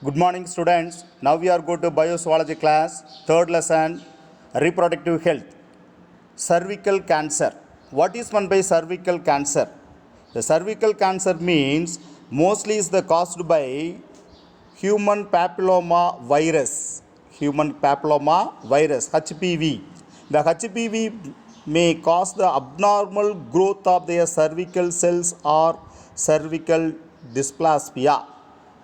Good morning, students. Now we are going to biozoology class, third lesson, reproductive health. Cervical cancer. What is meant by cervical cancer? The cervical cancer means mostly is the caused by human papilloma virus. Human papilloma virus, HPV. The HPV may cause the abnormal growth of their cervical cells or cervical dysplasia.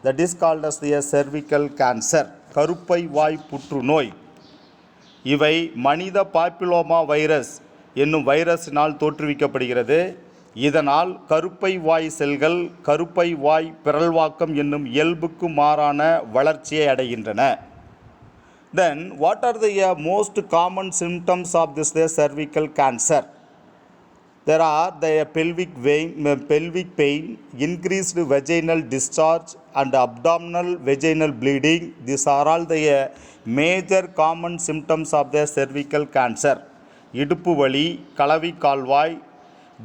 That is called as the cervical cancer. கருப்பை வாய் புற்றுநோய். இவை மனித papilloma virus என்னும் வைரஸினால் தோற்றுவிக்கப்படுகிறது. இதனால் கருப்பை வாய் செல்கள் கருப்பை வாய் பிறழ்வாக்கம் என்னும் இயல்புக்கு மாறான வளர்ச்சியை அடைகின்றன. Then what are the most common symptoms of this cervical cancer? There are the pelvic pain, increased vaginal discharge and abdominal vaginal bleeding. These are all the major common symptoms of the cervical cancer. இடுப்பு வலி, கலவி கால்வாய்,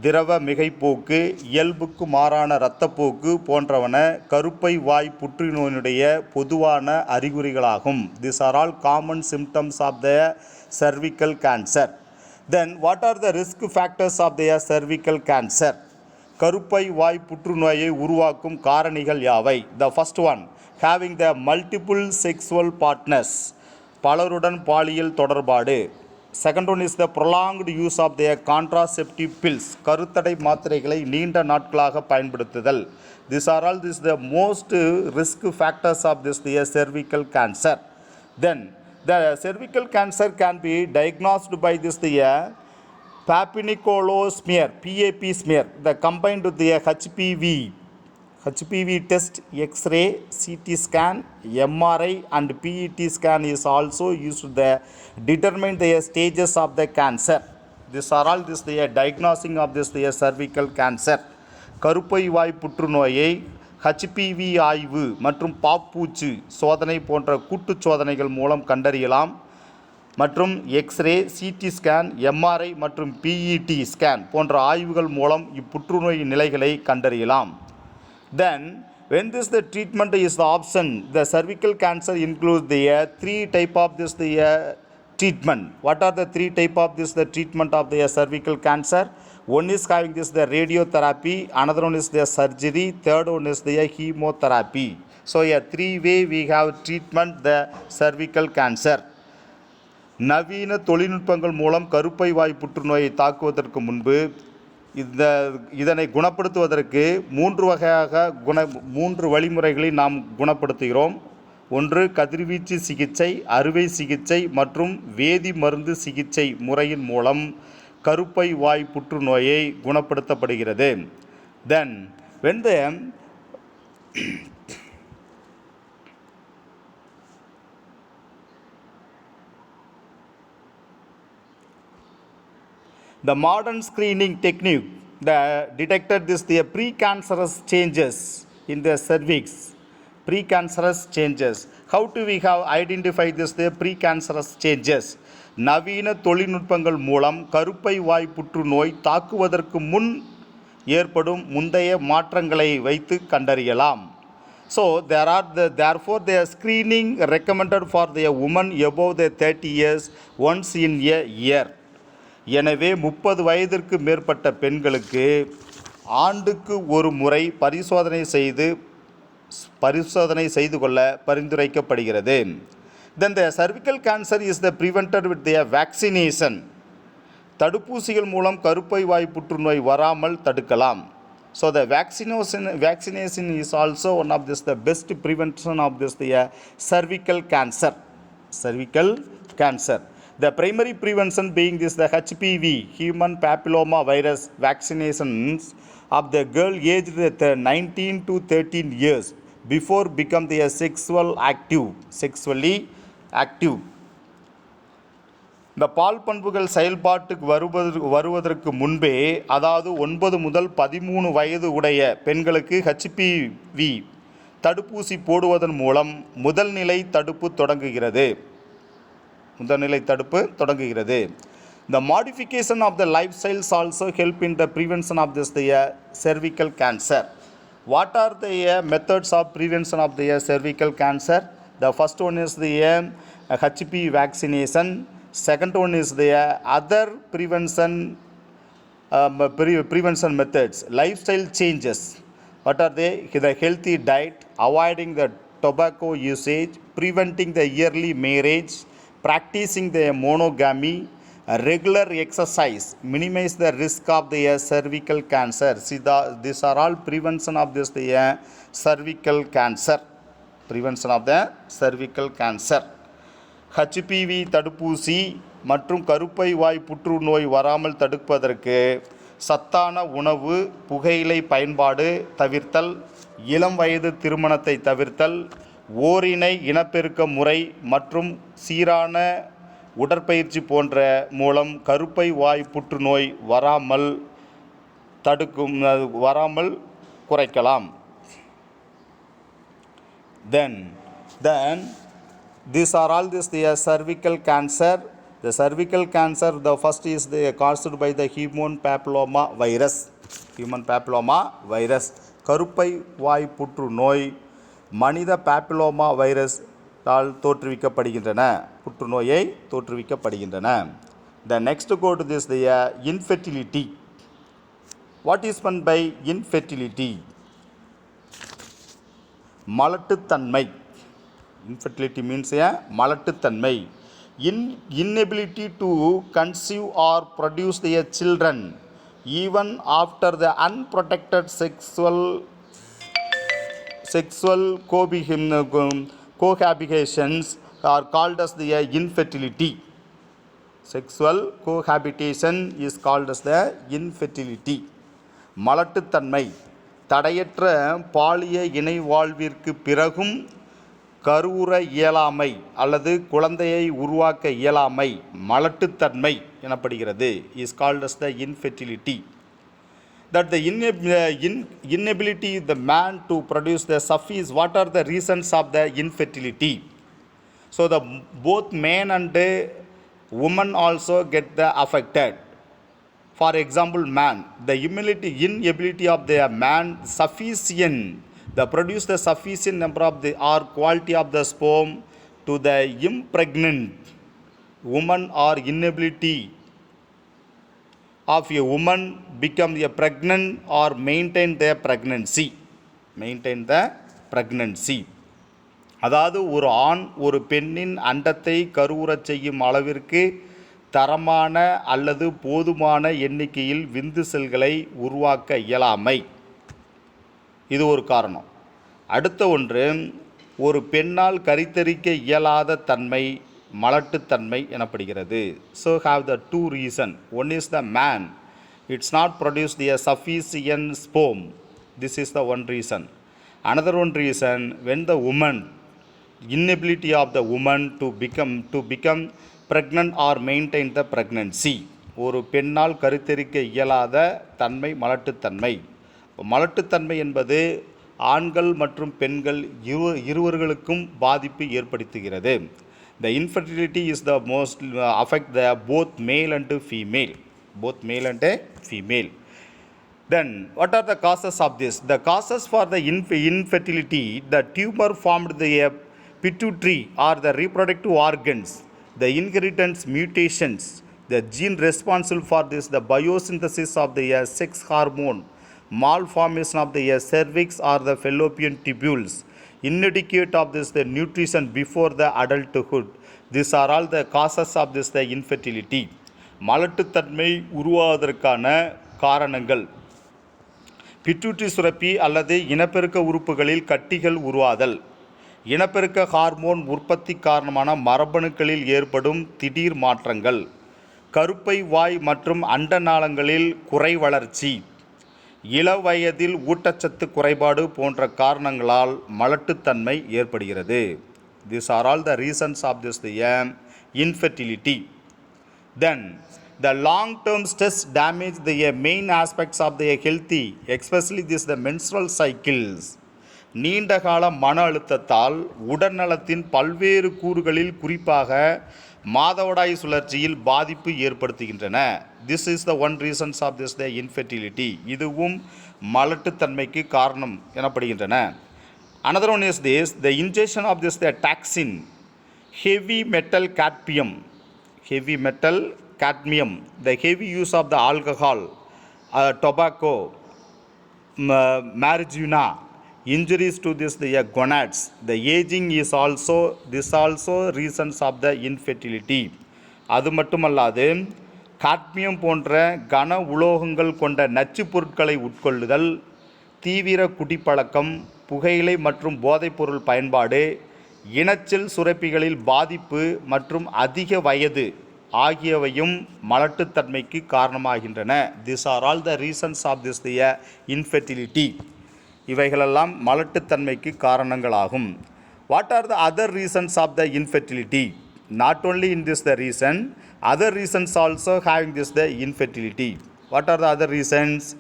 திரவ மிகைப்போக்கு, இயல்புக்கு மாறான இரத்தப்போக்கு போன்றவன கருப்பை வாய் புற்றுநோயினுடைய பொதுவான அறிகுறிகளாகும். These are all common symptoms of the cervical cancer. Then what are the risk factors of the cervical cancer? கருப்பை வாய் புற்றுநோயை உருவாக்கும் காரணிகள் யாவை? The first one, having the multiple sexual partners, பலருடன் பாலியல் தொடர்பாடு. Second one is the prolonged use of the contraceptive pills, கருத்தடை மாத்திரைகளை நீண்ட நாட்களாக பயன்படுத்துதல். These are all the most risk factors of the cervical cancer. Then the cervical cancer can be diagnosed by the Papinicola smear, PAP smear, the combined with the HPV test, X-ray, CT scan, MRI and PET scan is also used to determine the stages of the cancer. These are all the diagnosing of this cervical cancer. கருப்பை வாய் புற்றுநோயை HPV ஆய்வு மற்றும் பாப்பூச்சு சோதனை போன்ற கூட்டு சோதனைகள் மூலம் கண்டறியலாம். மற்றும் எக்ஸ்ரே, சிடி ஸ்கேன், எம்ஆர்ஐ மற்றும் பிஇடி ஸ்கேன் போன்ற ஆய்வுகள் மூலம் இப்புற்றுநோய் நிலைகளை கண்டறியலாம். Then when this the treatment is the option, the cervical cancer includes the three type of this treatment. What are the three type of this the treatment of the cervical cancer? One is having this the radiotherapy, another one is the surgery, third one is the chemotherapy. So three way we have treatment the cervical cancer. நவீன தொழில்நுட்பங்கள் மூலம் கருப்பை வாய் புற்றுநோயை தாக்குவதற்கு முன்பு இதனை குணப்படுத்துவதற்கு மூன்று வழிமுறைகளை நாம் குணப்படுத்துகிறோம். ஒன்று, கதிர்வீச்சு சிகிச்சை, அறுவை சிகிச்சை மற்றும் வேதி மருந்து சிகிச்சை முறையின் மூலம் கருப்பை வாய் புற்றுநோயை குணப்படுத்தப்படுகிறது. Then when the modern screening technique detected the precancerous changes in the cervix. Precancerous changes. How do we have identified the precancerous changes? நவீன தொழில்நுட்பங்கள் மூலம் கருப்பை வாய் புற்றுநோய் தாக்குவதற்கு முன் ஏற்படும் முந்தைய மாற்றங்களை வைத்து கண்டறியலாம். So therefore the screening recommended for the woman above the 30 years once in a year. எனவே 30 வயதிற்கு மேற்பட்ட பெண்களுக்கு ஆண்டுக்கு ஒரு முறை பரிசோதனை செய்து கொள்ள பரிந்துரைக்கப்படுகிறது. Then the cervical cancer is prevented with the vaccination. தடுப்பூசிகள் மூலம் கருப்பை வாய் புற்றுநோய் வராமல் தடுக்கலாம். So the vaccination is also one of the best prevention of the cervical cancer. Cervical cancer. The primary prevention being the HPV, human papilloma virus vaccinations of the girl aged 19 to 13 years before become the sexually active. இந்த பால் பண்புகள் செயல்பாட்டுக்கு வருவதற்கு முன்பே, அதாவது 9 முதல் 13 வயது உடைய பெண்களுக்கு HPV தடுப்பூசி போடுவதன் மூலம் முதல்நிலை தடுப்பு தொடங்குகிறது. The modification of the lifestyles also help in the prevention of the cervical cancer. What are the methods of prevention of the cervical cancer? The first one is the HPV vaccination. Second one is the other prevention methods. Lifestyle changes. What are they? The healthy diet, avoiding the tobacco usage, preventing the early marriage, practicing the monogamy, regular exercise, minimize the risk of the cervical cancer. See, these are all prevention of this the cervical cancer. Prevention of the cervical cancer. HPV தடுப்பூசி மற்றும் கருப்பை வாய் புற்றுநோய் வராமல் தடுப்பதற்கு சத்தான உணவு, புகையிலை பயன்பாடு தவிர்த்தல், இளம் வயது திருமணத்தை தவிர்த்தல், ஓரினை இனப்பெருக்க முறை மற்றும் சீரான உடற்பயிற்சி போன்ற மூலம் கருப்பை வாய் புற்றுநோய் வராமல் குறைக்கலாம். Then these are all the cervical cancer. The cervical cancer, the first is caused by the human papilloma virus. Human papilloma virus. கருப்பை வாய் புற்றுநோய் மனித பாப்பிலோமா வைரஸ் தோற்றுவிக்கப்படுகின்றன, புற்றுநோயை தோற்றுவிக்கப்படுகின்றன. The next go to this the infertility. What is meant by infertility? மலட்டுத்தன்மை. Infertility means மலட்டுத்தன்மை. Inability to conceive or produce their children even after the unprotected sexual cohabitations are called as the infertility. Sexual cohabitation is called as the infertility. மலட்டுத்தன்மை தடையற்ற பாலிய இணை வாழ்விற்கு பிறகும் கருவுற இயலாமை அல்லது குழந்தையை உருவாக்க இயலாமை மலட்டுத்தன்மை எனப்படுகிறது. is called as the infertility. That the inability of the man to produce the sufficient. What are the reasons of the infertility? So the both man and woman also get the affected. For example, man, the inability of the man sufficient, the produce the sufficient number of the or quality of the sperm to the impregnant woman, or inability of a woman become a pregnant or maintain the pregnancy. அதாவது ஒரு ஆண் ஒரு பெண்ணின் அண்டத்தை கருவுறச் செய்யும் அளவிற்கு தரமான அல்லது போதுமான எண்ணிக்கையில் விந்து செல்களை உருவாக்க இயலாமை, இது ஒரு காரணம். அடுத்த ஒன்று, ஒரு பெண்ணால் கருத்தரிக்க இயலாத தன்மை மலட்டுத்தன்மை எனப்படுகிறது. So have the two reason. One is the man, it's not produced the sufficient sperm. This is the one reason. Another one reason, when the woman, inability of the woman to become pregnant or maintain the pregnancy. ஒரு பெண்ணால் கருத்தரிக்க இயலாத தன்மை மலட்டுத்தன்மை. மலட்டுத்தன்மை என்பது ஆண்கள் மற்றும் பெண்கள் இருவர்களுக்கும் பாதிப்பு ஏற்படுத்துகிறது. The infertility is the most affect the both male and female. Then what are the causes of this? The causes for the infertility, the tumor formed the pituitary or the reproductive organs, the inheritance mutations, the gene responsible for this, the biosynthesis of the sex hormone, malformation of the cervix or the fallopian tubules, inadequate of this the nutrition before the adulthood. These are all the causes of this the infertility. மலட்டுத்தன்மை உருவாவதற்கான காரணங்கள்: pituitary சுரப்பி அல்லது இனப்பெருக்க உறுப்புகளில் கட்டிகள் உருவாதல், இனப்பெருக்க hormone உற்பத்தி காரணமான மரபணுக்களில் ஏற்படும் திடீர் மாற்றங்கள், கருப்பை வாய் மற்றும் அண்டநாளங்களில் குறை வளர்ச்சி, இளவயதில் ஊட்டச்சத்து குறைபாடு போன்ற காரணங்களால் மலட்டுத்தன்மை ஏற்படுகிறது. These are all the reasons of this the infertility. Then the long-term stress damage the main aspects of the healthy, especially this the menstrual cycles. நீண்டகால மன அழுத்தத்தால் உடல்நலத்தின் பல்வேறு கூறுகளில் குறிப்பாக மாதவிடாய் சுழற்சியில் பாதிப்பு ஏற்படுத்துகின்றன. This is the one reasons of this the infertility. இதுவும் மலட்டுத்தன்மைக்கு காரணம் எனப்படுகின்றன. Another one is this, the ingestion of this the toxin, heavy metal cadmium, the heavy use of the alcohol, tobacco, marijuana, injuries to this the gonads, the aging is also reasons of the infertility. அது மட்டுமல்லாது cadmium போன்ற கன உலோகங்கள் கொண்ட நச்சு பொருட்களை உட்கொள்ளுதல், தீவிர குடிப்பழக்கம், புகையிலை மற்றும் போதைப்பொருள் பயன்பாடு, இனச்செல் சுரப்பிகளில் பாதிப்பு மற்றும் அதிக வயது ஆகியவையும் மலட்டுத்தன்மைக்கு காரணமாகின்றன. These are all the reasons of this the infertility. இவைகளெல்லாம் மலட்டுத்தன்மைக்கு காரணங்களாகும். What are the other reasons of the infertility? Not only in this the reason, other reasons also having this the infertility. What are the other reasons?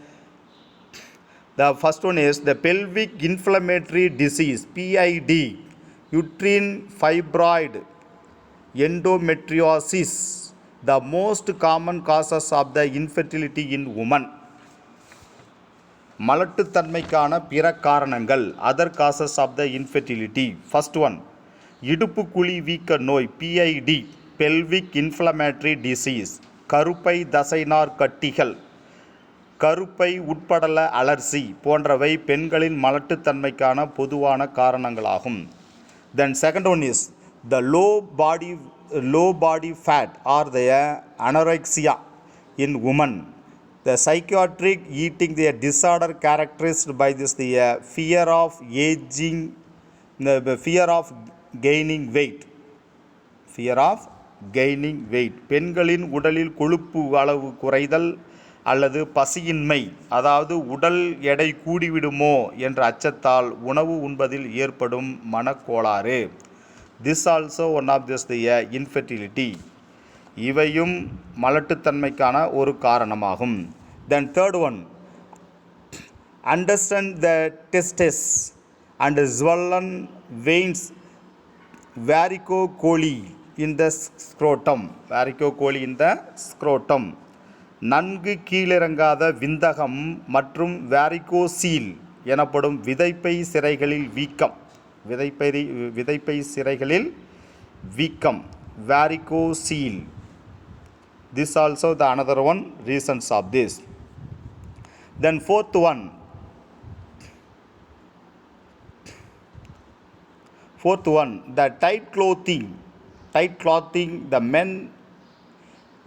The first one is the pelvic inflammatory disease, PID, uterine fibroid, endometriosis, the most common causes of the infertility in women. மலட்டுத்தன்மைக்கான பிற காரணங்கள், other causes of the infertility. First one, இடுப்பு குழி வீக்க நோய், PID, pelvic inflammatory disease, கருப்பை தசைநார் கட்டிகள், கருப்பை உட்படல அலர்சி போன்றவை பெண்களின் மலட்டுத்தன்மைக்கான பொதுவான காரணங்களாகும். Then second one is the low body fat or the anorexia in women. The psychiatric eating the disorder characterized by this the fear of aging, the fear of gaining weight. பெண்களின் உடலில் கொழுப்பு அளவு குறைதல் அல்லது பசியின்மை, அதாவது உடல் எடை கூடிவிடுமோ என்ற அச்சத்தால் உணவு உண்பதில் ஏற்படும் மனக்கோளாறு. This also one of this the infertility. இவையும் மலட்டுத்தன்மைக்கான ஒரு காரணமாகும். Then third one, understand the testes and swollen veins, varicocele in the scrotum, நன்கு கீழிறங்காத விந்தகம் மற்றும் வாரிகோசீல் எனப்படும் விதைப்பை சிரைகளில் வீக்கம், varicocele. This also the another one reasons of this. Then fourth one, the tight clothing, the men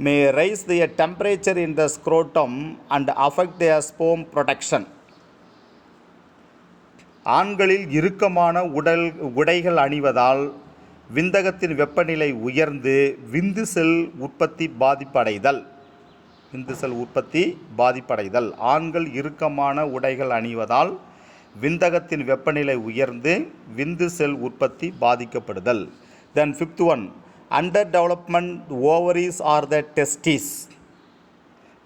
may raise their temperature in the scrotum and affect their sperm production. ஆண்களில் இறுக்கமான உடைகள் அணிவதால் விந்தகத்தின் வெப்பநிலை உயர்ந்து விந்து செல் உற்பத்தி பாதிப்படைதல். ஆண்கள் இறுக்கமான உடைகள் அணிவதால் விந்தகத்தின் வெப்பநிலை உயர்ந்து விந்து செல் உற்பத்தி பாதிக்கப்படுதல். Then fifth one, under development ovaries or the testis,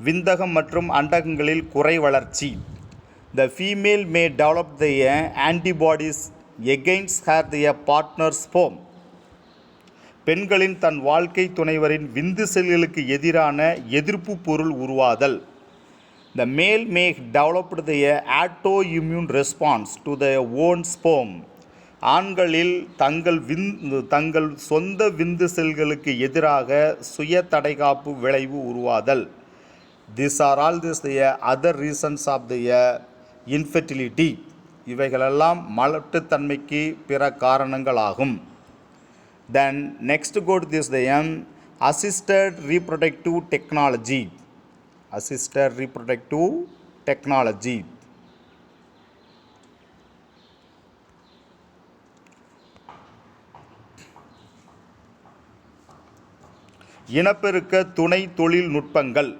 விந்தகம் மற்றும் அண்டகங்களில் குறை வளர்ச்சி. The female may develop the antibodies against her partner's sperm. பெண்களின் தன் வாழ்க்கை துணைவரின் விந்து செல்களுக்கு எதிரான எதிர்ப்பு பொருள் உருவாதல். The male may develop the autoimmune response to their own sperm. ஆண்களில் தங்கள் சொந்த விந்து செல்களுக்கு எதிராக சுய தடைகாப்பு விளைவு உருவாதல். These are all this the other reasons of the infertility. இவைகளெல்லாம் மலட்டுத்தன்மைக்கு பிற காரணங்களாகும். Then next go to this the assisted reproductive technology. இனப்பெருக்க துணை தொழில்நுட்பங்கள்,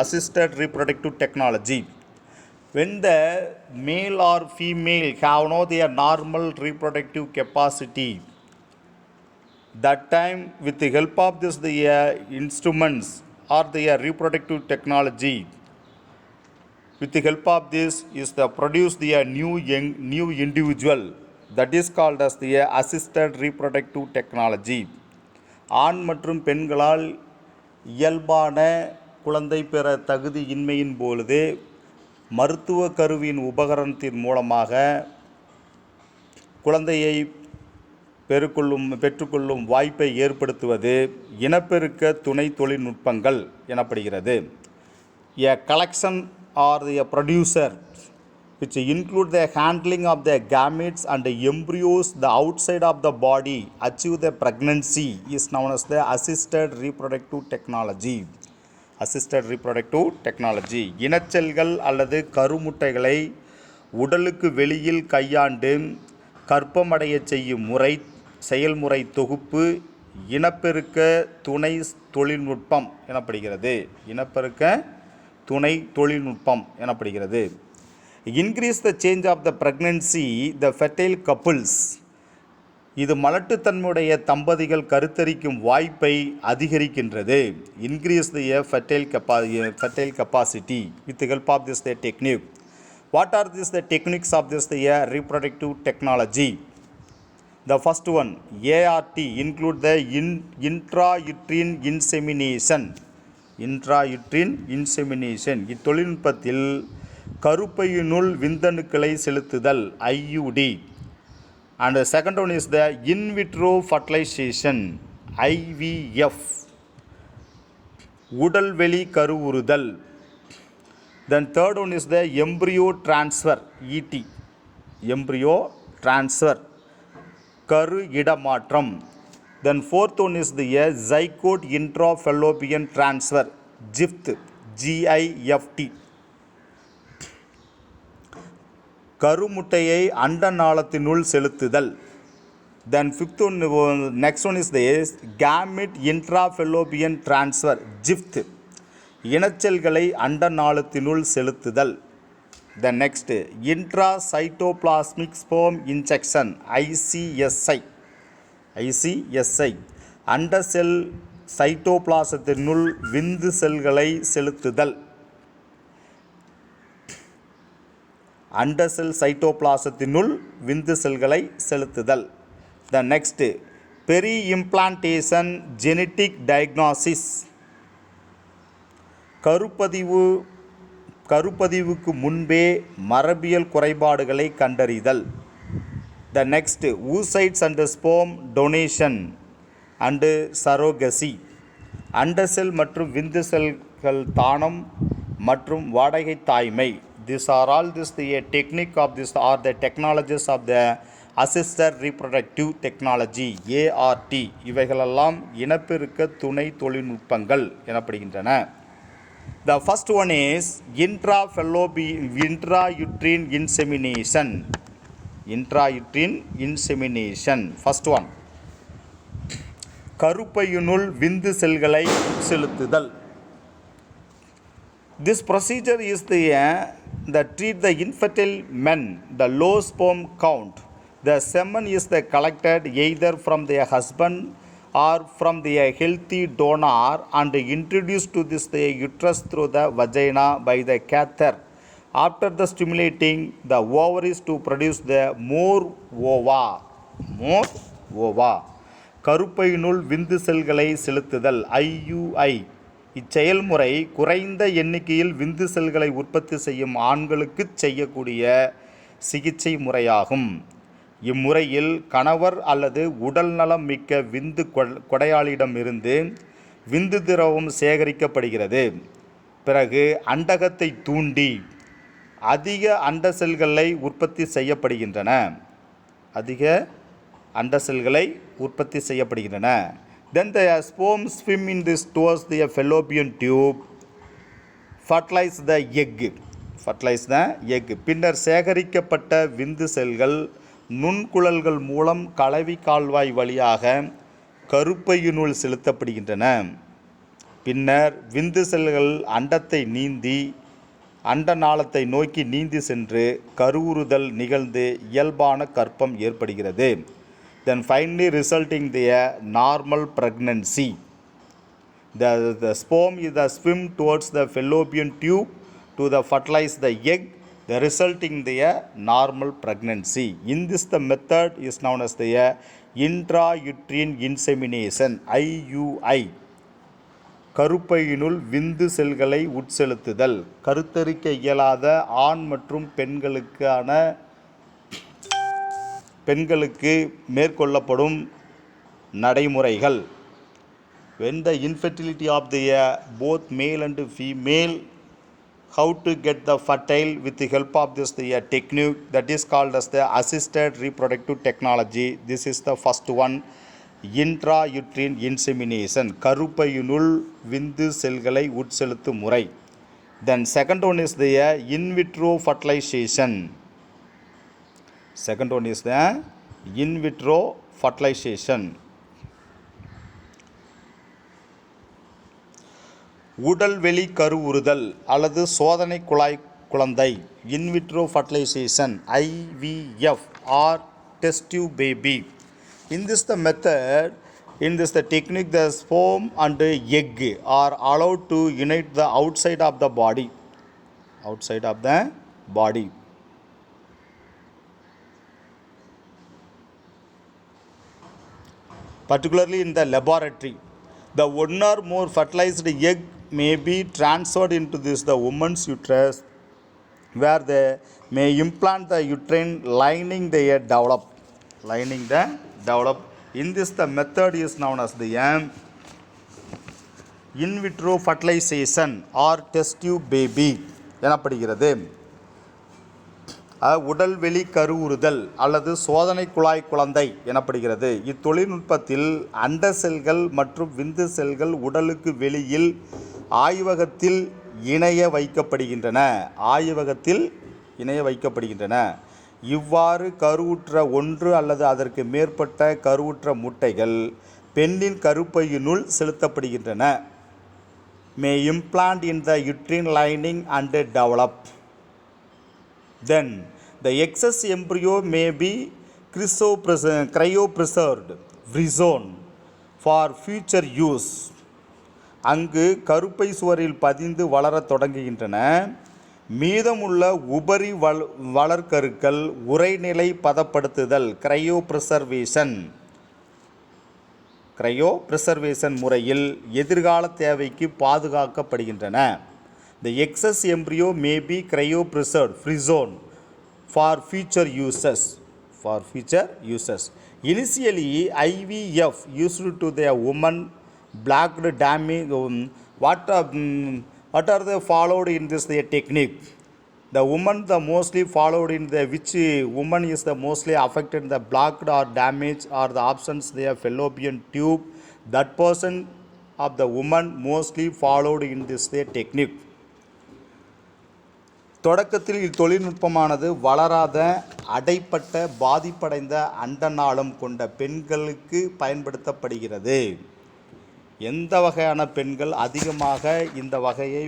assisted reproductive technology. When the male or female have their normal reproductive capacity, that time with the help of this the instruments or the reproductive technology, with the help of this is the produce the new individual, that is called as the assisted reproductive technology. ஆண் மற்றும் பெண்களால் இயல்பான குழந்தை பெற தகுதி இன்மையின் பொழுது மருத்துவ கருவியின் உபகரணத்தின் மூலமாக குழந்தையை பெற்றுக்கொள்ளும் வாய்ப்பை ஏற்படுத்துவது இனப்பெருக்க துணை தொழில்நுட்பங்கள் எனப்படுகிறது. A collection or a producer which include the handling of the gametes and the embryos the outside of the body achieve the pregnancy is known as the assisted reproductive technology. Assisted reproductive technology. இனச்செல்கள் அல்லது கருமுட்டைகளை உடலுக்கு வெளியில் கையாண்டு கர்ப்பமடைய செய்யும் செயல்முறை தொகுப்பு இனப்பெருக்க துணை தொழில்நுட்பம் எனப்படுகிறது. இனப்பெருக்க துணை தொழில்நுட்பம் எனப்படுகிறது. Increase the change of the pregnancy the fertile couples. இது மலட்டுத்தன்மையுடைய தம்பதிகள் கருத்தரிக்கும் வாய்ப்பை அதிகரிக்கின்றது. Increase the fertile capacity with help of this the technique. What are this the techniques of this the reproductive technology? The first one, ART, include the intrauterine insemination. Intrauterine insemination. இத்தொழில்நுட்பத்தில் கருப்பையினுள் விந்தணுக்களை செலுத்துதல் IUD. And the second one is the in vitro fertilization IVF. உடல்வெளி கருவுறுதல். Then third one is the embryo transfer ET. Embryo transfer. கரு இடமாற்றம். Then fourth one is the zygote intrafallopian transfer GIFT. GIFT. கருமுட்டையை அண்ட நாளத்தினுள் செலுத்துதல். Then fifth one, next one is the gamete intrafallopian transfer GIFT. இனச்செல்களை அண்ட நாளத்தினுள் செலுத்துதல். The next, intracytoplasmic sperm injection ICSI. ICSI. அண்ட செல் சைட்டோபிளாசத்தினுள் விந்து செல்களை செலுத்துதல். அண்ட செல் சைட்டோபிளாசத்தினுள் விந்து செல்களை செலுத்துதல். The next, peri-implantation genetic diagnosis. கருப்பதிவுக்கு முன்பே மரபியல் குறைபாடுகளை கண்டறிதல். The next, oocytes and sperm donation and surrogacy. அண்ட செல் மற்றும் விந்து செல்கள் தானம் மற்றும் வாடகை தாய்மை. These are all the technique of this are the technologies of the assisted reproductive technology ART. இவைகளெல்லாம் இனப்பெருக்க துணை தொழில்நுட்பங்கள் எனப்படுகின்றன. The first one is intrauterine insemination. Intrauterine insemination. First one. கருப்பையினுள் விந்து செல்களை செலுத்துதல். This procedure is that treat the infertile men, the low sperm count. The semen is collected either from their husband or from their healthy donor and introduced to this uterus through the vagina by the catheter. After the stimulating the ovaries to produce the more ova. கருப்பையினுள் விந்து செல்களை செலுத்துதல் IUI. இச்செயல்முறை குறைந்த எண்ணிக்கையில் விந்து செல்களை உற்பத்தி செய்யும் ஆண்களுக்கு செய்யக்கூடிய சிகிச்சை முறையாகும். இம்முறையில் கணவர் அல்லது உடல் நலம் மிக்க விந்து கொடையாளிடமிருந்து விந்து திரவம் சேகரிக்கப்படுகிறது. பிறகு அண்டகத்தை தூண்டி அதிக அண்ட செல்களை உற்பத்தி செய்யப்படுகின்றன. Then the sperm swim in this towards the fallopian tube, fertilize the egg. பின்னர் சேகரிக்கப்பட்ட விந்து செல்கள் நுண்குழல்கள் மூலம் கலவி கால்வாய் வழியாக கருப்பையினுள் செலுத்தப்படுகின்றன. பின்னர் விந்து செல்கள் அண்டத்தை நீந்தி அண்ட நாளத்தை நோக்கி நீந்தி சென்று கருவுறுதல் நிகழ்ந்து இயல்பான கர்ப்பம் ஏற்படுகிறது. Then finally resulting the normal pregnancy. The sperm is swim towards the fallopian tube to the fertilize the egg, the resulting the normal pregnancy. In this the method is known as the intrauterine insemination IUI. கருப்பையினுள் விந்து செல்களை உட்செலுத்துதல். கருத்தரிக்க இயலாத ஆண் மற்றும் பெண்களுக்கு மேற்கொள்ளப்படும் நடைமுறைகள். When the infertility of the both male and female, how to get the fertile with the help of this technique that is called as the assisted reproductive technology. This is the first one, intrauterine insemination, கருப்பையினுள் விந்து செல்களை உட்செலுத்தும் முறை. Then second one is the in vitro fertilization. Second one is the in vitro fertilization. உடல்வெளி கருவுறுதல் அல்லது சோதனை குழாய் குழந்தை, in vitro fertilisation, IVF or test tube baby. In this the method, in this the technique, the sperm and egg are allowed to unite the outside of the body, particularly in the laboratory. The one or more fertilized egg may be transferred into the woman's uterus, where they may implant the uterine lining they develop. In this the method is known as the in vitro fertilization or test tube baby எனப்படுகிறது. உடல்வெளி கருவுறுதல் அல்லது சோதனை குழாய் குழந்தை எனப்படுகிறது. இத்தொழில்நுட்பத்தில் அண்ட செல்கள் மற்றும் விந்து செல்கள் உடலுக்கு வெளியில் ஆய்வகத்தில் இணைய வைக்கப்படுகின்றன. இவ்வாறு கருவுற்ற ஒன்று அல்லது அதற்கு மேற்பட்ட கருவுற்ற முட்டைகள் பெண்ணின் கருப்பையினுள் செலுத்தப்படுகின்றன. may implant in the uterine lining and develop. Then the excess embryo may be cryopreserved, frozen for future use. அங்கு கருப்பை சுவரில் பதிந்து வளரத் தொடங்குகின்றன. மீதமுள்ள உபரி வளர்க்கருக்கள் உறைநிலை பதப்படுத்துதல், கிரையோபிரிசர்வேஷன் முறையில் எதிர்கால தேவைக்கு பாதுகாக்கப்படுகின்றன. The excess embryo may be cryopreserved, frozen for future uses. Initially, IVF used to the woman blocked damage. What are they followed in this technique? The woman the mostly followed in the which woman is the mostly affected in the blocked or damaged or the absence the fallopian tube. That person of the woman mostly followed in this technique. தொடக்கத்தில் இத்தொழில்நுட்பமானது வளராத அடைப்பட்ட பாதிப்படைந்த அண்டநாளம் கொண்ட பெண்களுக்கு பயன்படுத்தப்படுகிறது. எந்த வகையான பெண்கள் அதிகமாக இந்த வகையை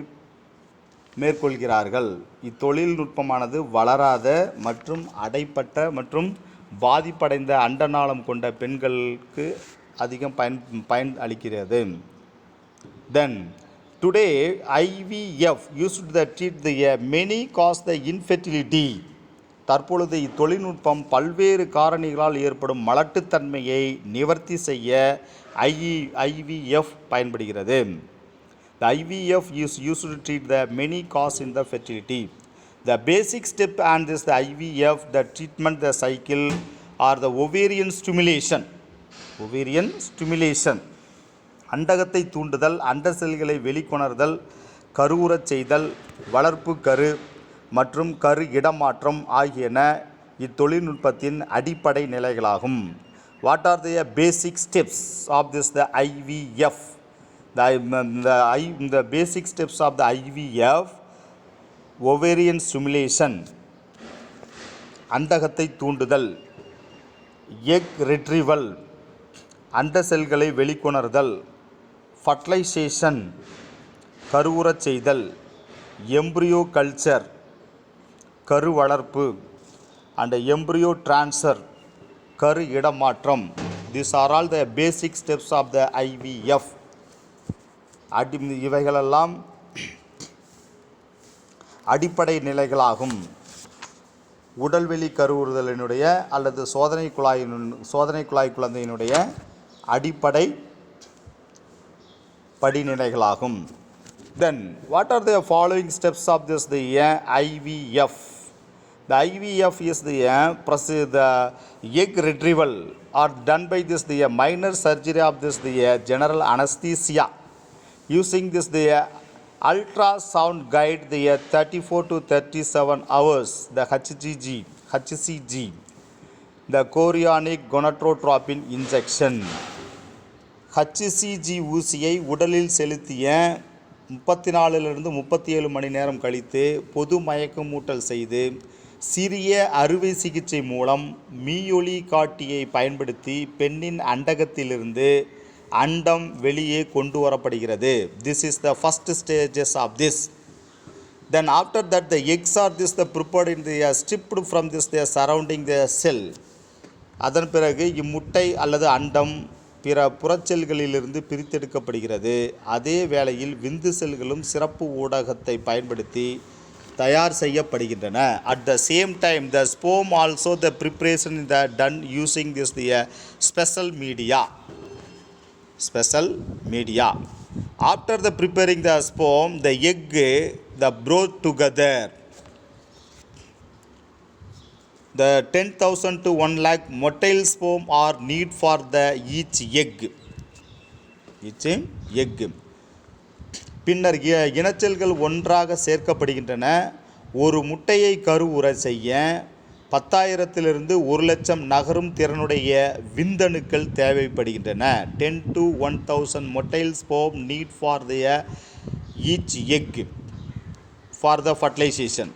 மேற்கொள்கிறார்கள்? இத்தொழில்நுட்பமானது வளராத மற்றும் அடைப்பட்ட மற்றும் பாதிப்படைந்த அண்டநாளம் கொண்ட பெண்களுக்கு அதிகம் பயன் அளிக்கிறது. Then today IVF used to treat the many cause the infertility. தற்பொழுது இத்தொழில்நுட்பம் பல்வேறு காரணிகளால் ஏற்படும் மலட்டுத்தன்மையை நிவர்த்தி செய்ய IVF பயன்படுகிறது. The IVF is used to treat the many causes in the fertility. The basic step and this the IVF, the treatment, the cycle are the ovarian stimulation. அண்டகத்தை தூண்டுதல், அண்ட செல்களை வெளிக்கொணர்தல், கருவுறச் செய்தல், வளர்ப்பு கரு மற்றும் கரு இடமாற்றம் ஆகியன இத்தொழில்நுட்பத்தின் அடிப்படை நிலைகளாகும். What are the basic steps of this the IVF? The basic steps of the IVF: ovarian stimulation, அண்டகத்தை தூண்டுதல், எக் retrieval, அண்ட செல்களை வெளிக்கொணர்தல், ஃபர்டிலைசேஷன், கருவுறச் செய்தல், எம்ப்ரியோ கல்ச்சர், கரு வளர்ப்பு, அண்ட் எம்ப்ரியோ டிரான்ஸ்ஃபர், கரு இடமாற்றம். These are all the basic steps of the IVF. இவைகளெல்லாம் அடிப்படை நிலைகளாகும். உடல்வெளி கருவுறுதலினுடைய அல்லது சோதனை குழாய் குழந்தையினுடைய அடிப்படை படிநிலைகளாகும். Then what are the following steps of this the IVF? The IVF is the egg retrieval are done by this the minor surgery of this the general anesthesia using this the ultrasound guide the 34 to 37 hours the HCG the chorionic gonadotropin injection. HCG ஊசியை உடலில் செலுத்திய 34 37 மணி நேரம் கழித்து பொது மயக்கமூட்டல் செய்து சிறிய அறுவை சிகிச்சை மூலம் மீயொலி காட்டியை பயன்படுத்தி பெண்ணின் அண்டகத்திலிருந்து அண்டம் வெளியே கொண்டு வரப்படுகிறது. This is the first stages of this. Then after that the eggs are this the prepared in the stripped from this the surrounding the cell. அதன் பிறகு இம்முட்டை அல்லது அண்டம் பிற புறச்செல்களிலிருந்து பிரித்தெடுக்கப்படுகிறது. அதே வேளையில் விந்து செல்களும் சிறப்பு ஊடகத்தை பயன்படுத்தி தயார் செய்யப்படுகின்றன. At the same time the sperm also the preparation is done using this the special media. After the preparing the sperm the egg the brought together. The 10,000 to 1 lakh motile sperm are need for the each egg. பின்னர் இனச்செல்கள் ஒன்றாக சேர்க்கப்படுகின்றன. ஒரு முட்டையை கருவுற செய்ய 10,000 1 லட்சம் நகரும் திறனுடைய விந்தணுக்கள் தேவைப்படுகின்றன. 10 to 1,000 motile sperm need for the each egg for the fertilization.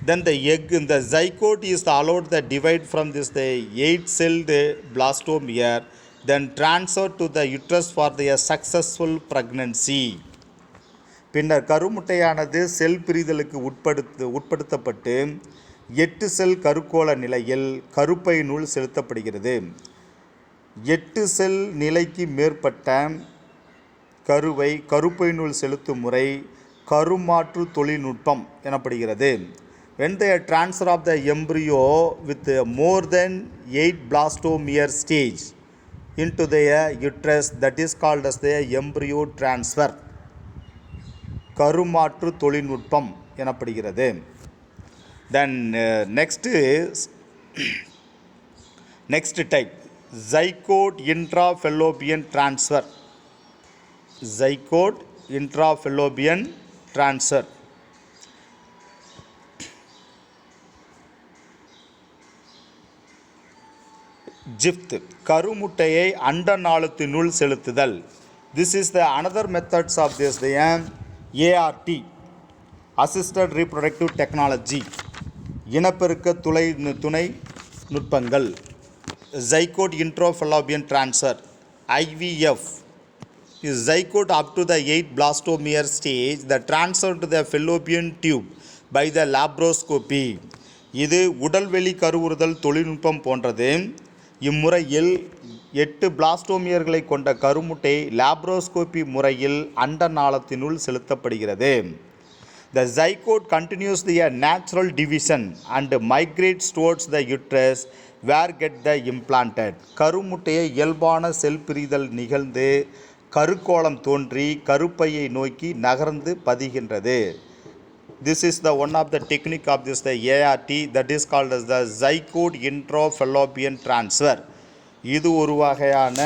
Then the egg in the zygote is allowed the divide from this the 8-celled blastomere then transferred to the uterus for the successful pregnancy. பின்னர் கருமுட்டையானது செல் பிரிதலுக்கு உட்படுத்தப்பட்டு 8 செல் கருக்கோள நிலையில் கருப்பையினுள் செலுத்தப்படுகிறது. 8 செல் நிலைக்கு மேற்பட்ட கருவை கருப்பையினுள் செலுத்தும் முறை கருமாற்று தொழில்நுட்பம் எனப்படுகிறது. When the transfer of the embryo with more than 8 blastomere stage into the uterus, that is called as the embryo transfer. கருமாற்று தொழில்நுட்பம் எனப்படுகிறது. Then next type zygote intrafallopian transfer. Zygote intrafallopian transfer. ஜிஃப்த் கருமுட்டையை அண்ட நாளத்தினுள் செலுத்துதல். This is the another methods of this the ART assisted reproductive technology இனப்பெருக்க துணை நுட்பங்கள். Zygote intrafallopian transfer IVF is zygote up to the 8 blastomere stage the transfer to the fallopian tube by the laparoscopy. இது உடல்வெளி கருவுறுதல் தொழில்நுட்பம் போன்றது. இம்முறையில் 8 பிளாஸ்டோமியர்களை கொண்ட கருமுட்டை laparoscopy முறையில் அண்ட நாளத்தினுள் செலுத்தப்படுகிறது. The zygote continues the natural division and migrates towards the uterus where get the implanted. கருமுட்டையை இயல்பான செல் பிரிதல் நிகழ்ந்து கருக்கோளம் தோன்றி கருப்பையை நோக்கி நகர்ந்து பதிகின்றது. This is the one of the technique of this the ART that is called as the zygote intrafallopian transfer. இது ஒரு வகையான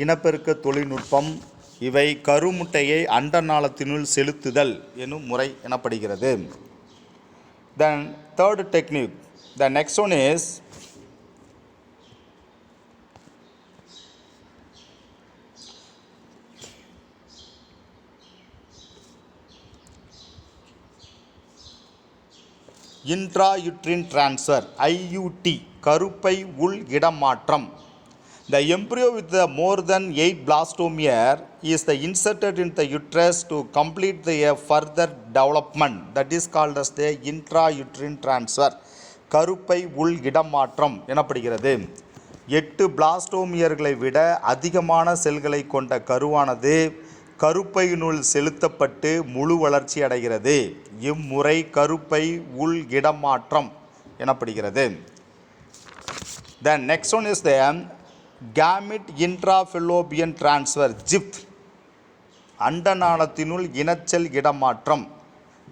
இனப்பெருக்க தொழில்நுட்பம். இவை கருமுட்டையை அண்ட நாளத்தினுள் செலுத்துதல் எனும் முறை எனப்படுகிறது. Then third technique, the next one is intrauterine transfer IUT கருப்பை உள் இடமாற்றம். The embryo with the more than 8 blastomere is the inserted in the uterus to complete the further development that is called as the intrauterine transfer. கருப்பை உள் இடமாற்றம் எனப்படுகிறது. 8 பிளாஸ்டோமியர்களை விட அதிகமான செல்களை கொண்ட கருவானது கருப்பையினுள் செலுத்தப்பட்டு முழு வளர்ச்சி அடைகிறது. இம்முறை கருப்பை உள் இடமாற்றம் எனப்படுகிறது. The next one is the gamete intrafallopian transfer GIFT. அண்டநாளத்தினுள் இனச்செல் இடமாற்றம்,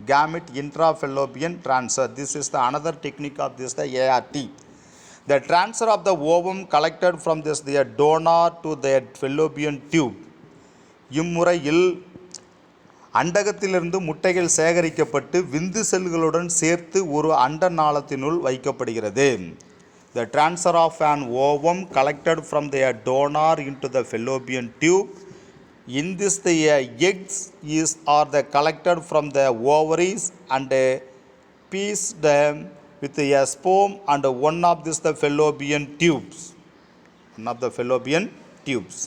gamete intrafallopian transfer. This is the another technique of this the ART. The transfer of the ovum collected from this the donor to the fallopian tube. இம்முறையில் அண்டகத்திலிருந்து முட்டைகள் சேகரிக்கப்பட்டு விந்து செல்களுடன் சேர்த்து ஒரு அண்ட நாளத்தினுள் வைக்கப்படுகிறது. The transfer of an ovum collected from the donor into the fallopian tube. In this the eggs are the collected from the ovaries and pieced with a sperm and one of this the fallopian tubes. One of the fallopian tubes.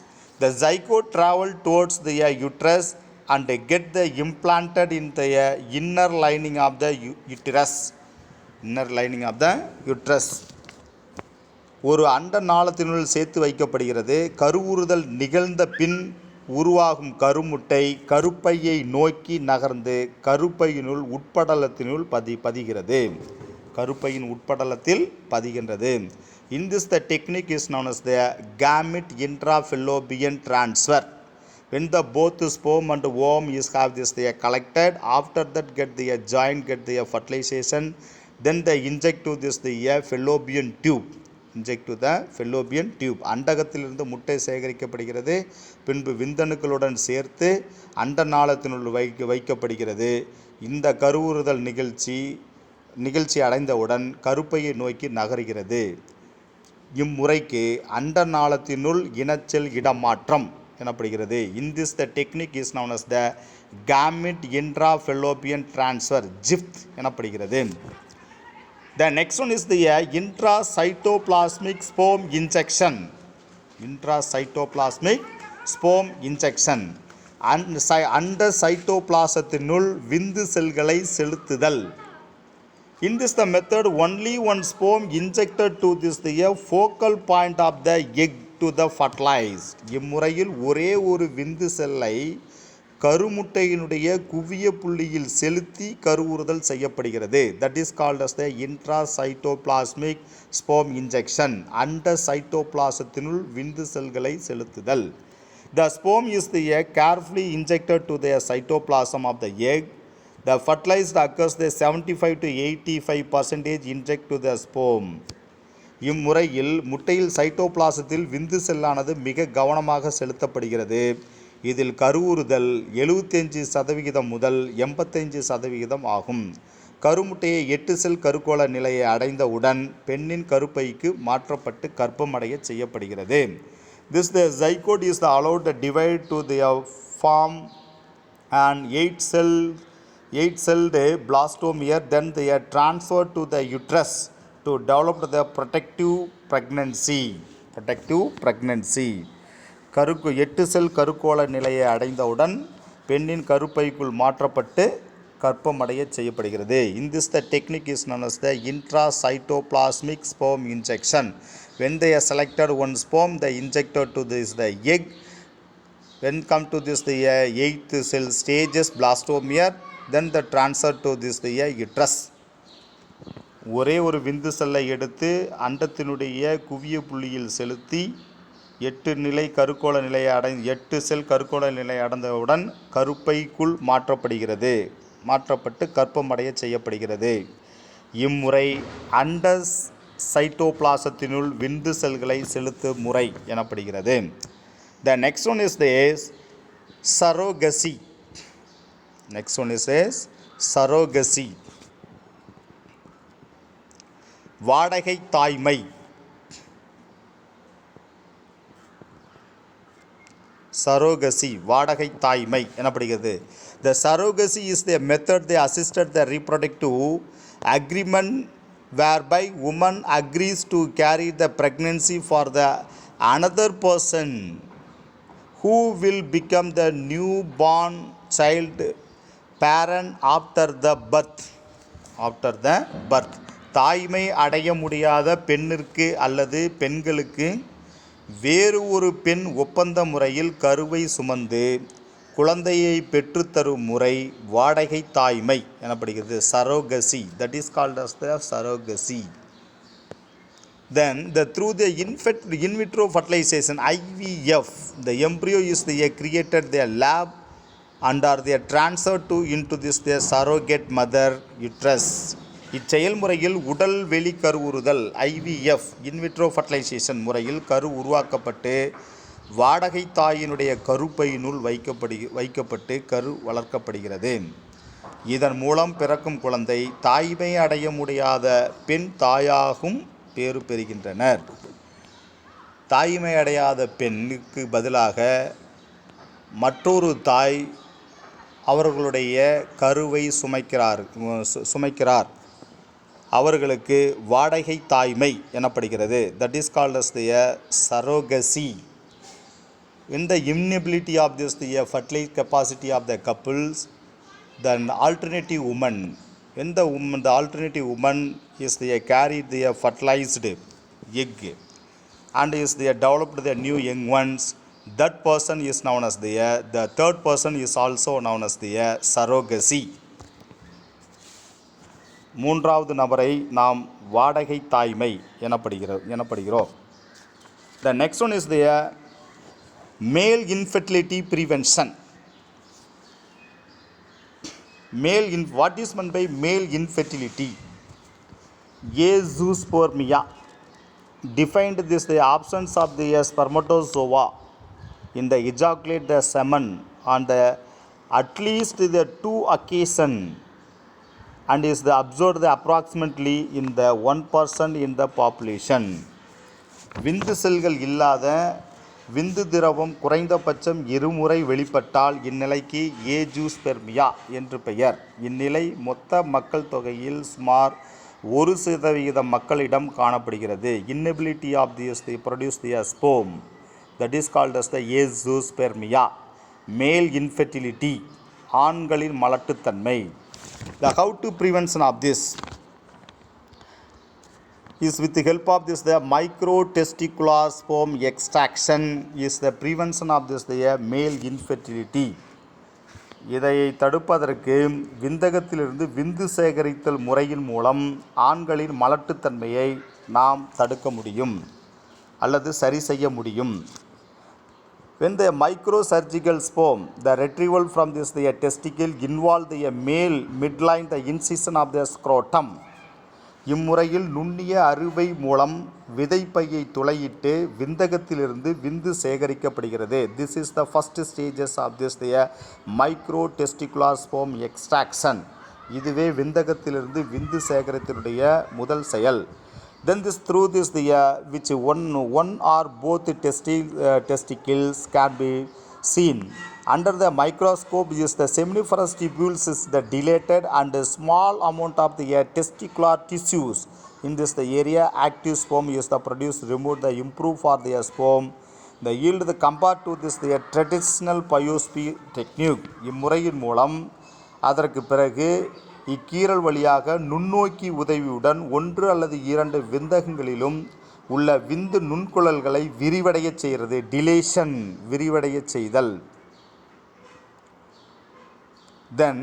The zygote travel towards the uterus and get the implanted in the inner lining of the uterus. Inner lining of the uterus. ஒரு அண்ட நாளத்தினுள் சேர்த்து வைக்கப்படுகிறது. கருவுறுதல் நிகழ்ந்த பின் உருவாகும் கருமுட்டை கருப்பையை நோக்கி நகர்ந்து கருப்பையினுள் உட்படலத்தினுள் பதிகிறது. கருப்பையின் உட்படலத்தில் பதிகின்றது. In this the technique is known as the gamete intrafallopian transfer. When the both sperm and ovum is have this they are collected, after that get the joint get the fertilization, then they inject to this the fallopian tube. Inject to the fallopian tube. அண்டகத்திலிருந்து முட்டை சேகரிக்கப்படுகிறது. பின்பு விந்தணுக்களுடன் சேர்த்து அண்ட நாளத்தினுள் வைக்கப்படுகிறது. இந்த கருவுறுதல் நிகழ்ச்சி அடைந்தவுடன் கருப்பையை நோக்கி நகர்கிறது. இம்முறைக்கு அண்ட நாளத்தினுள் இனச்செல் இடமாற்றம் எனப்படுகிறது. In this the technique is known as the gamete intrafallopian transfer, GIFT எனப்படுகிறது. The next one is the intracytoplasmic sperm injection. Intracytoplasmic sperm injection. அண்ட சைட்டோபிளாசத்தினுள் விந்து செல்களை செலுத்துதல். In this the method only one sperm injected to this the focal point of the egg to the fertilized. இம்முறையில் ஒரே ஒரு விந்து செல்லை கருமுட்டையினுடைய குவிய புள்ளியில் செலுத்தி கருவுறுதல் செய்யப்படுகிறது. That is called as the intracytoplasmic sperm injection. அண்ட சைட்டோபிளாசத்தினுள் விந்து செல்களை செலுத்துதல். The sperm is the carefully injected to the cytoplasm of the egg. The fertilized occurs the 75 to 85% inject to the sperm. இம்முறையில் முட்டையில் சைட்டோபிளாசத்தில் விந்து செல்லானது மிக கவனமாக செலுத்தப்படுகிறது. இதில் கருவுறுதல் 75% முதல் 85% ஆகும். கருமுட்டையை 8 செல் கருக்கோள நிலையை அடைந்தவுடன் பெண்ணின் கருப்பைக்கு மாற்றப்பட்டு கர்ப்பமடைய செய்யப்படுகிறது. This the zygote is the allowed to divide to the form an 8-celled blastomere, then they are transferred to the uterus to develop the protective pregnancy. 8 செல் கருக்கோள நிலையை அடைந்தவுடன் பெண்ணின் கருப்பைக்குள் மாற்றப்பட்டு கர்ப்பமடைய செய்யப்படுகிறது. In this the technique is known as the intracytoplasmic sperm injection. When they are selected one sperm, they injected to this the egg. When come to this the 8th cell stages blastomere, then the transfer to this the uterus. ஒரே ஒரு விந்து செல்லை எடுத்து அண்டத்தினுடைய குவிய புள்ளியில் செலுத்தி 8 செல் கருக்கோள நிலை அடைந்தவுடன் கருப்பைக்குள் மாற்றப்பட்டு கர்ப்பமடைய செய்யப்படுகிறது. இம்முறை அண்ட சைட்டோபிளாசத்தினுள் விந்து செல்களை செலுத்தும் முறை எனப்படுகிறது. The next one is this surrogacy. Surrogacy. வாடகை தாய்மை. Surrogacy, வாடகை தாய்மை எனப்படுகிறது. The surrogacy is the method they assisted the reproductive agreement whereby woman agrees to carry the pregnancy for the another person who will become the newborn child parent after the birth. தாய்மை அடைய முடியாத பெண்ணிற்கு அல்லது பெண்களுக்கு வேறு ஒரு பெண் ஒப்பந்த முறையில் கருவை சுமந்து குழந்தையை பெற்றுத்தரும் முறை வாடகை தாய்மை எனப்படுகிறது. Surrogacy, that is called as the surrogacy. Then through the in vitro fertilization IVF, the embryo is created the lab and are they transferred to into this their surrogate mother uterus. இச்செயல்முறையில் உடல் வெளி கருவுறுதல் IVF in vitro fertilisation முறையில் கரு உருவாக்கப்பட்டு வாடகை தாயினுடைய கருப்பையினுள் வைக்கப்பட்டு கரு வளர்க்கப்படுகிறது. இதன் மூலம் பிறக்கும் குழந்தை தாய்மை அடைய முடியாத பெண் தாயாகும் பேறு பெறுகின்றனர். தாய்மை அடையாத பெண்ணுக்கு பதிலாக மற்றொரு தாய் அவர்களுடைய கருவை சுமைக்கிறார். அவர்களுக்கு வாடகை தாய்மை எனப்படுகிறது. That is called as the surrogacy. In the inability of this the fertility capacity of the couples, then alternative woman, when the alternative woman is the carried the fertilized egg and is the developed the new young ones, that person is known as the third person is also known as the surrogacy. மூன்றாவது நபரை நாம் வாடகை தாய்மை எனப்படுகிறோம். The next one is the male infertility prevention. What is meant by male infertility? Azoospermia defined this the absence of the spermatozoa in the ejaculate the semen on the at least the 2 occasions and is the observed approximately in the 1% in the population. விந்து செல்கள் இல்லாத விந்து திரவம் குறைந்தபட்சம் இருமுறை வெளிப்பட்டால் இந்நிலைக்கு ஏஜூஸ்பெர்மியா என்று பெயர். இந்நிலை மொத்த மக்கள் தொகையில் சுமார் 1% மக்களிடம் காணப்படுகிறது. inability of this to produce the sperm, that is called as the ஏஜூஸ்பெர்மியா. மேல் இன்ஃபெர்டிலிட்டி ஆண்களின் மலட்டுத்தன்மை. The how to prevention of this is with the help of this the microtesticular sperm extraction is the prevention of this the male infertility. இதை தடுப்பதற்கு விந்தகத்திலிருந்து விந்து சேகரித்தல் முறையின் மூலம் ஆண்களின் மலட்டுத்தன்மையை நாம் தடுக்க முடியும் அல்லது சரி செய்ய முடியும். When the microsurgical sperm, the retrieval from this the testicle involve the male midline the incision of the scrotum. இம்முறையில் நுண்ணிய அறுவை மூலம் விதைப்பையை துளையிட்டு விந்தகத்திலிருந்து விந்து சேகரிக்கப்படுகிறது. This is the first stages of this the microtesticular sperm extraction. இதுவே விந்தகத்திலிருந்து விந்து சேகரித்தலுடைய முதல் செயல். Then this through this the which one or both testicles can be seen under the microscope is the seminiferous tubules is the dilated and a small amount of the testicular tissues in this the area active sperm is the produce remove the improve for the sperm the yield the compared to this the traditional biopsy technique. இம்முறையின் மூலம் அதற்கு பிறகு இக்கீறல் வழியாக நுண்ணோக்கி உதவியுடன் 1 அல்லது 2 விந்தகங்களிலும் உள்ள விந்து நுண்குழல்களை விரிவடைய செய்கிறது. டிலேஷன் விரிவடைய செய்தல். தென்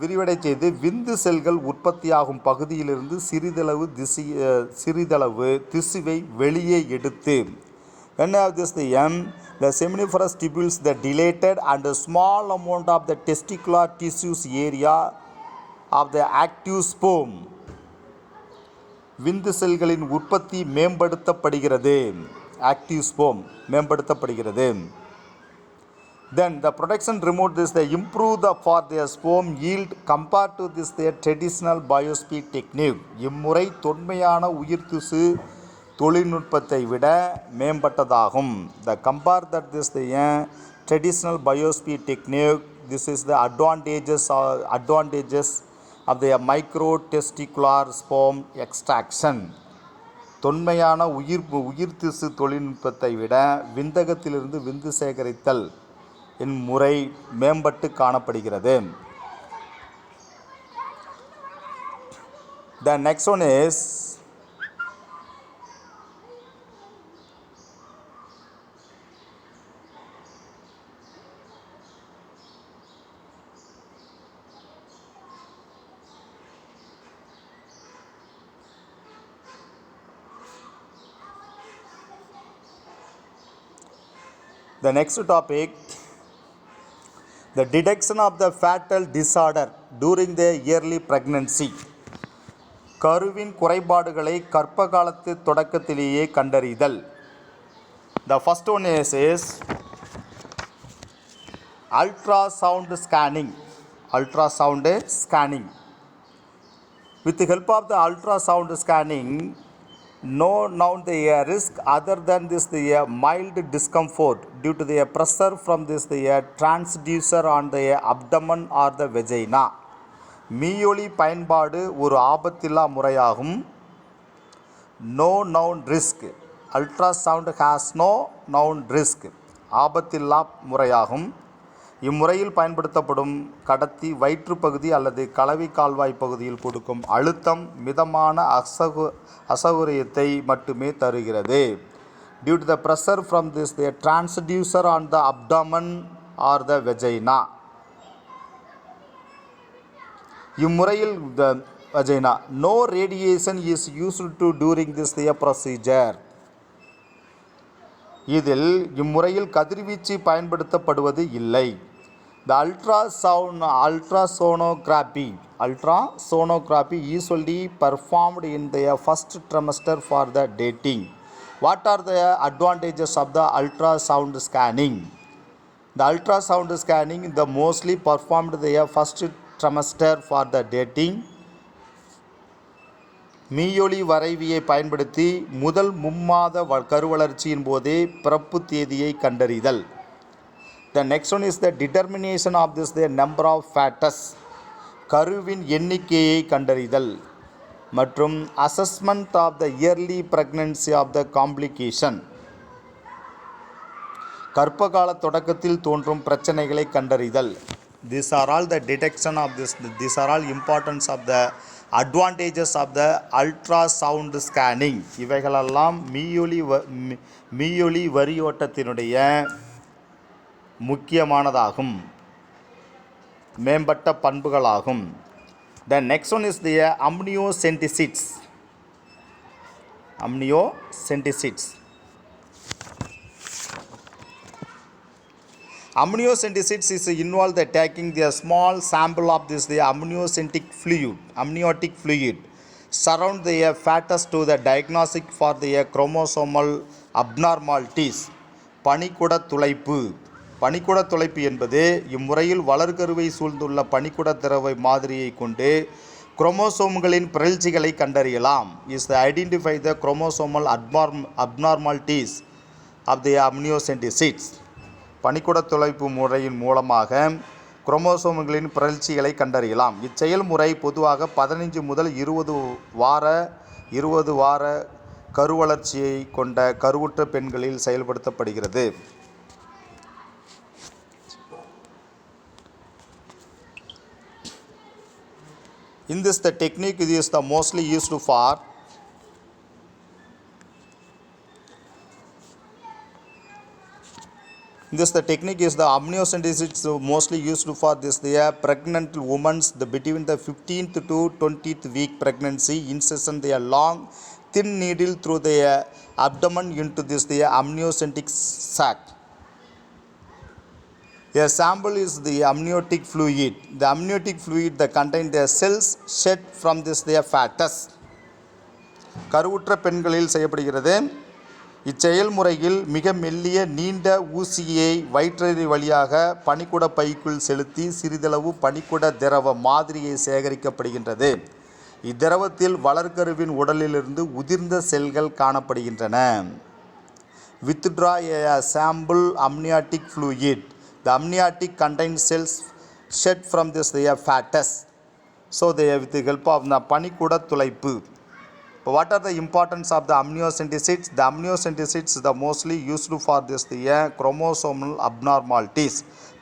விரிவடை செய்து விந்து செல்கள் உற்பத்தியாகும் பகுதியிலிருந்து சிறிதளவு திசுவை வெளியே எடுத்து when of this the seminiferous tubules the dilated and a small amount of the testicular tissues area of the active sperm விந்து செல்களின் உற்பத்தி மேம்படுத்தப்படுகிறது. ஆக்டிவ் ஸ்பெர்ம் மேம்படுத்தப்படுகிறது. Then the production removed this the improve the for the sperm yield compared to this the traditional biopsy technique. இம்முறை தொன்மையான உயிர்த்திசு தொழில்நுட்பத்தை விட மேம்பட்டதாகும். The compare that this the traditional biopsy technique, this is the advantages of the microtesticular sperm extraction. தொன்மையான உயிர்த்திசு தொழில்நுட்பத்தை விட விந்தகத்திலிருந்து விந்து சேகரித்தல் இம்முறை மேம்பட்டு காணப்படுகிறது. The next one is the next topic. The detection of the fatal disorder during the early pregnancy. கருவின் குறைபாடுகளை கர்ப்ப காலத்து தொடக்கத்திலேயே கண்டறிதல். The first one is ultrasound scanning. Ultrasound scanning. With the help of the ultrasound scanning, no known the risk other than this the mild discomfort due to the pressure from this the transducer on the abdomen or the vagina. மீயொலி பயன்பாடு ஒரு ஆபத்தில்லா முறையாகும். No known risk. Ultrasound has no known risk. ஆபத்தில்லா முறையாகும். இம்முறையில் பயன்படுத்தப்படும் கடத்தி வயிற்றுப்பகுதி அல்லது கலவி கால்வாய் பகுதியில் கொடுக்கும் அழுத்தம் மிதமான அசௌகரியத்தை மட்டுமே தருகிறது. Due to the pressure from this the transducer on the abdomen or the vagina. இம்முறையில் vagina. No radiation is used to during this the procedure. இதில் இம்முறையில் கதிர்வீச்சு பயன்படுத்தப்படுவது இல்லை. The ultrasonography usually performed in the first trimester for the dating. What are the advantages of the ultrasound scanning? The ultrasound scanning the mostly performed the first trimester for the dating. மீயொலி வரைவியை பயன்படுத்தி முதல் மும்மாத கருவளர்ச்சியின் போதே பிறப்பு தேதியை கண்டறிதல். The next one is the determination of this the number of fetus. கருவின் எண்ணிக்கையை கண்டறிதல் மற்றும் assessment of the early pregnancy of the complication. கர்ப்பகால தொடக்கத்தில் தோன்றும் பிரச்சனைகளை கண்டறிதல். These are all the detection of this. These are all importance of the advantages of the ultrasound scanning. இவைகளெல்லாம் மீயொலி வரியோட்டத்தினுடைய முக்கியமானதாகும், மேம்பட்ட பண்புகளாகும். The next one is the amniocentesis. Amniocentesis. Amniocentesis is involved the taking the small sample of this the amniotic fluid surround the fetus to the diagnostic for the chromosomal abnormalities. பனிக்குட துளைப்பு என்பது இம்முறையில் வளர்கருவை சூழ்ந்துள்ள பனிக்குட திரவ மாதிரியை கொண்டு குரோமோசோம்களின் பிறழ்ச்சிகளை கண்டறியலாம். Is to identify the chromosomal abnormalities of the amniocentesis. பனிக்குட துளைப்பு முறையின் மூலமாக குரோமோசோம்களின் பிறழ்ச்சிகளை கண்டறியலாம். இச்செயல்முறை பொதுவாக 15 முதல் 20 வார கருவளர்ச்சியை கொண்ட கருவுற்ற பெண்களில் செயல்படுத்தப்படுகிறது. In this the technique is the mostly used for the technique is the amniocentesis mostly used for this the pregnant women between the 15th to 20th week pregnancy. Insertion the long thin needle through the abdomen into this the amniocentic sac. A sample is the amniotic fluid. The amniotic fluid that contains the cells shed from this the fetus. கருவுற்ற பெண்களில் செய்யப்படுகிறது. இச்செயல்முறையில் மிக மெல்லிய நீண்ட ஊசியை வயிற்றறை வழியாக பனிக்குட பைக்குள் செலுத்தி சிறிதளவு பனிக்குட திரவ மாதிரியை சேகரிக்கப்படுகின்றது. இத்திரவத்தில் வளர்கருவின் உடலிலிருந்து உதிர்ந்த செல்கள் காணப்படுகின்றன. Withdraw a sample amniotic fluid. The amniotic contains cells shed from this the fetus. So they with the help of the பனிக்குட துளைப்பு. What are the importance of the amniocentesis? The amniocentesis is the mostly used for this the chromosomal abnormalities.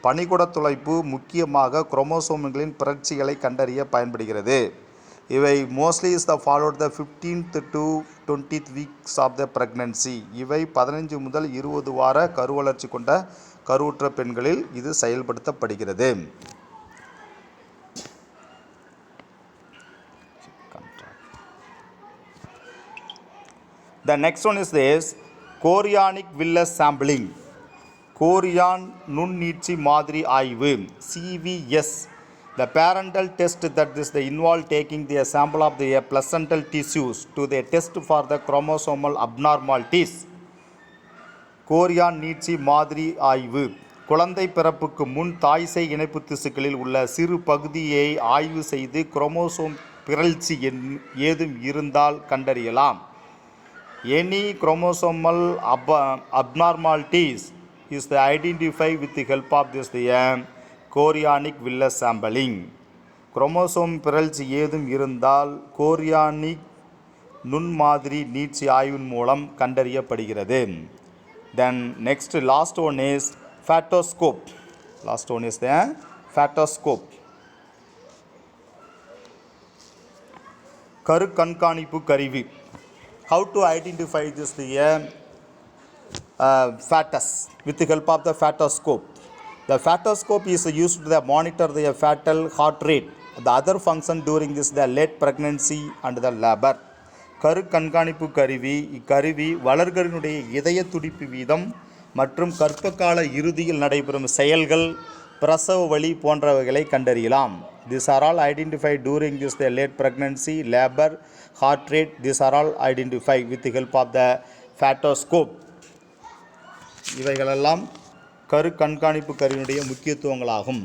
பனிக்குட துளைப்பு முக்கியமாக குரோமோசோம்களின் பிறழ்ச்சிகளை கண்டறிய பயன்படுகிறது. இவை mostly is the followed the 15th to 20th weeks of the pregnancy. இவை 15 முதல் 20 வார கருவளர்ச்சி கொண்ட கருவுற்ற பெண்களில் இது செயல்படுத்தப்படுகிறது. The next one is this chorionic villus sampling. Chorion நுண்ணீட்சி மாதிரி ஆய்வு CVS. The parental test that is the involve taking the sample of the placental tissues to the test for the chromosomal abnormalities. Chorion நீட்சி மாதிரி ஆய்வு குழந்தை பிறப்புக்கு முன் தாய்சேய் இணைப்பு திசுக்களில் உள்ள சிறு பகுதியை ஆய்வு செய்து குரோமோசோம் பிறழ்ச்சி ஏதும் இருந்தால் கண்டறியலாம். Any chromosomal abnormalities is identified with the help of this chorionic villus sampling. Chromosome பிறழ்ச்சி ஏதும் இருந்தால் கோரியானிக் நுண்மாதிரி நீட்சி ஆய்வின் மூலம் கண்டறியப்படுகிறது. Then next last one is fatoscope. Last one is the fatoscope. கரு கண்காணிப்பு கருவி. How to identify this fetus with the help of the fatoscope. The fatoscope is used to monitor the fetal heart rate, the other function during this the late pregnancy and the labor. கரு கண்காணிப்பு கருவி இக்கருவி வளர்கருவினுடைய இதய துடிப்பு வீதம் மற்றும் கர்ப்பகால இறுதியில் நடைபெறும் செயல்கள் பிரசவ வலி போன்றவைகளை கண்டறியலாம். These are all identified during this the late pregnancy, labor, heart rate. These are all identified with the help of the fatoscope. இவைகளெல்லாம் கரு கண்காணிப்பு கருவியினுடைய முக்கியத்துவங்களாகும்.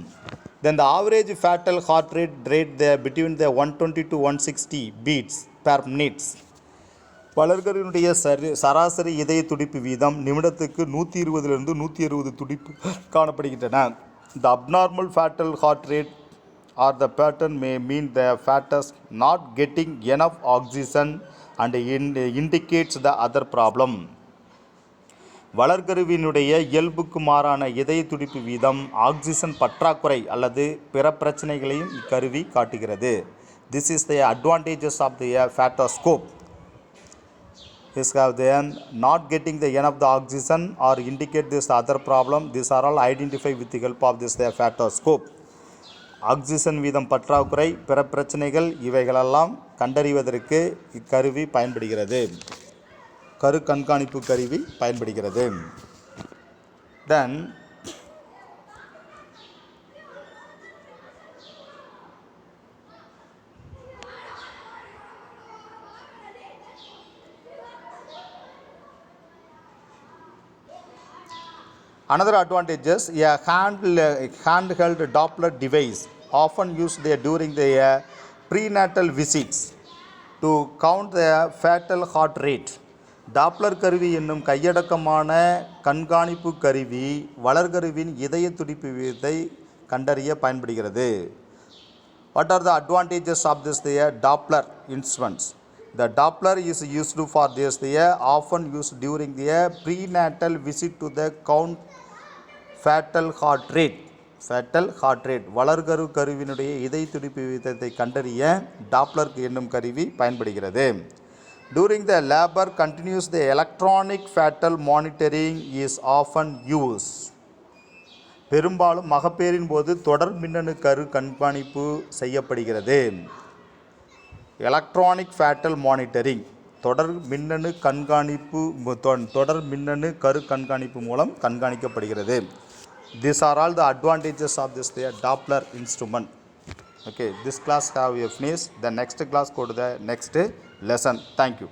Then the average fetal heart rate between the 120 to 160 beats per minute. வளர்கருவினுடைய சராசரி இதய துடிப்பு வீதம் நிமிடத்துக்கு 120 160 துடிப்பு காணப்படுகின்றன. The abnormal fetal heart rate or the pattern may mean the fetus not getting enough oxygen and indicates the other problem. வளர்கருவினுடைய இயல்புக்கு மாறான இதய துடிப்பு வீதம் ஆக்சிஜன் பற்றாக்குறை அல்லது பிற பிரச்சனைகளையும் இக்கருவி காட்டுகிறது. This is the advantages of the fatoscope. This have then not getting the enough the oxygen or indicate this other problem. These are all identified with the help of this fatoscope. Oxygen வீதம் பற்றாக்குறை பிற பிரச்சனைகள் இவைகளெல்லாம் கண்டறிவதற்கு இக்கருவி பயன்படுகிறது. கரு கண்காணிப்பு கருவி பயன்படுகிறது. Then another advantage is a handheld Doppler device often used during the prenatal visits to count the fetal heart rate. Doppler கருவி என்னும் கையடக்கமான கண்காணிப்பு கருவி வளர்கருவின் இதய துடிப்பு வீதத்தை கண்டறிய பயன்படுகிறது. What are the advantages of this Doppler instruments? The Doppler is used for this often used during the prenatal visit to the count fetal heart rate. Fetal heart rate வளர்கரு கருவினுடைய இதய துடிப்பு வீதத்தை கண்டறிய டாப்ளர் என்னும் கருவி பயன்படுகிறது. During the labor continues the electronic fetal monitoring is often used. பெரும்பாலும் மகப்பேறின் போது தொடர் மின்னணு கரு கண்காணிப்பு செய்யப்படுகிறது. எலக்ட்ரானிக் ஃபேட்டல் மானிட்டரிங் தொடர் மின்னணு கரு கண்காணிப்பு மூலம் கண்காணிக்கப்படுகிறது. These are all the advantages of this Doppler instrument. Okay, this class have finished. The next class go to the next lesson. Thank you.